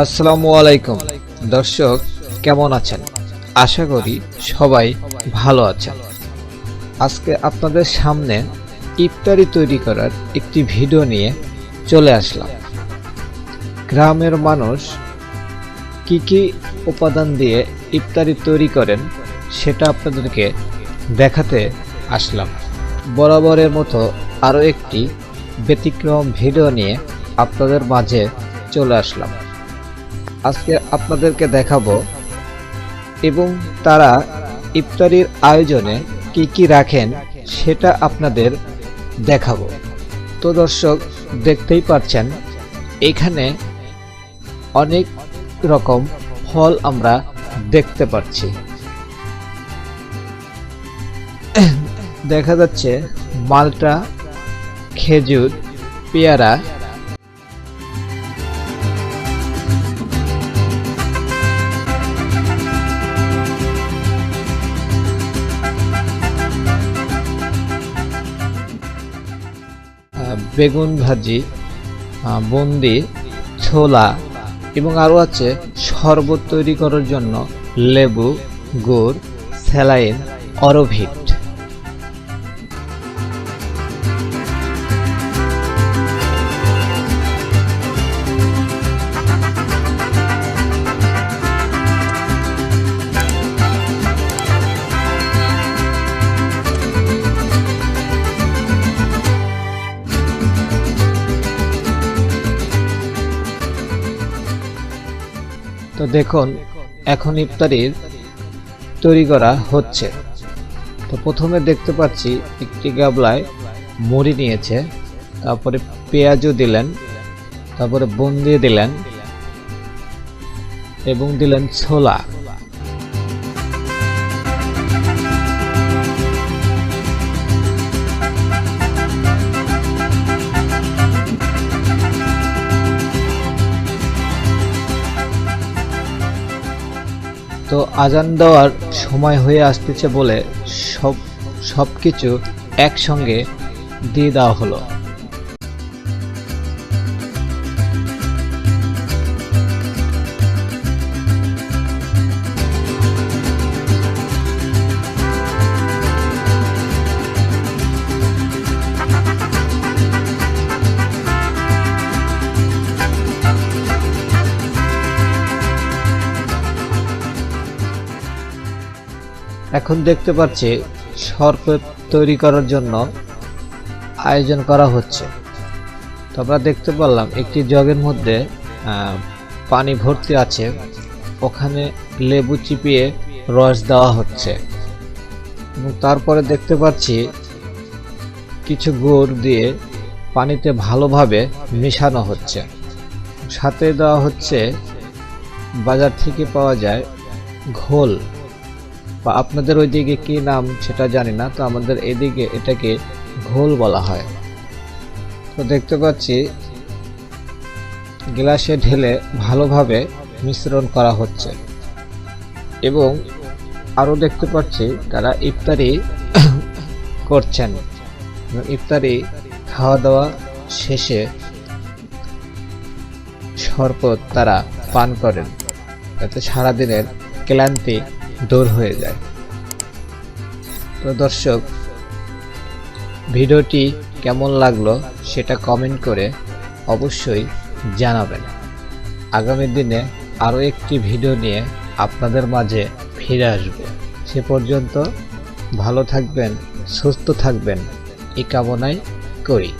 আসসালামু আলাইকুম দর্শক, কেমন আছেন? আশা করি সবাই ভালো আছেন। আজকে আপনাদের সামনে ইফতারি তৈরি করার একটি ভিডিও নিয়ে চলে আসলাম। গ্রামের মানুষ কি কি উপাদান দিয়ে ইফতারি তৈরি করেন সেটা আপনাদেরকে দেখাতে আসলাম। বরাবরের মতো আরও একটি ব্যতিক্রম ভিডিও নিয়ে আপনাদের মাঝে চলে আসলাম। আজকে আপনাদেরকে দেখাবো এবং তারা ইফতারির আয়োজনে কি কি রাখেন সেটা আপনাদের দেখাবো। তো দর্শক, দেখতেই পাচ্ছেন এখানে অনেক রকম ফল আমরা দেখতে পাচ্ছি। দেখা যাচ্ছে মালটা, খেজুর, পেয়ারা, বেগুন ভাজি, বুন্দি, ছোলা এবং আরও আছে শরবত তৈরি করার জন্য লেবু, গুড়, স্যালাইন, অরভিট। তো দেখুন, এখন ইফতারির তৈরি করা হচ্ছে। তো প্রথমে দেখতে পাচ্ছি একটি গাবলায় মুড়ি নিয়েছে, তারপরে পেঁয়াজও দিলেন, তারপরে বুন্দি দিলেন এবং দিলেন ছোলা। তো আজান দেওয়ার সময় হয়ে আসতেছে বলে সবকিছু একসঙ্গে দিয়ে দেওয়া হলো। এখন দেখতে পাচ্ছি শরবত তৈরি করার জন্য আয়োজন করা হচ্ছে। তো আমরা দেখতে পারলাম একটি জগের মধ্যে পানি ভর্তি আছে, ওখানে লেবু চিপিয়ে রস দেওয়া হচ্ছে এবং তারপরে দেখতে পাচ্ছি কিছু গুড় দিয়ে পানিতে ভালোভাবে মেশানো হচ্ছে। সাথে দেওয়া হচ্ছে বাজার থেকে পাওয়া যায় ঘোল, বা আপনাদের ওইদিকে কি নাম সেটা জানি না, তো আমাদের এদিকে এটাকে ঘোল বলা হয়। তো দেখতে পাচ্ছি গ্লাসে ঢেলে ভালোভাবে মিশ্রণ করা হচ্ছে এবং আরও দেখতে পাচ্ছি তারা ইফতারি করছেন। ইফতারি খাওয়া দাওয়া শেষে শরবত তারা পান করেন, যাতে সারাদিনের ক্লান্তি দূর হয়ে যায়। তো দর্শক, ভিডিওটি কেমন লাগলো সেটা কমেন্ট করে অবশ্যই জানাবেন। আগামী দিনে আরও একটি ভিডিও নিয়ে আপনাদের মাঝে ফিরে আসব। সে পর্যন্ত ভালো থাকবেন, সুস্থ থাকবেন এই কামনাই করি।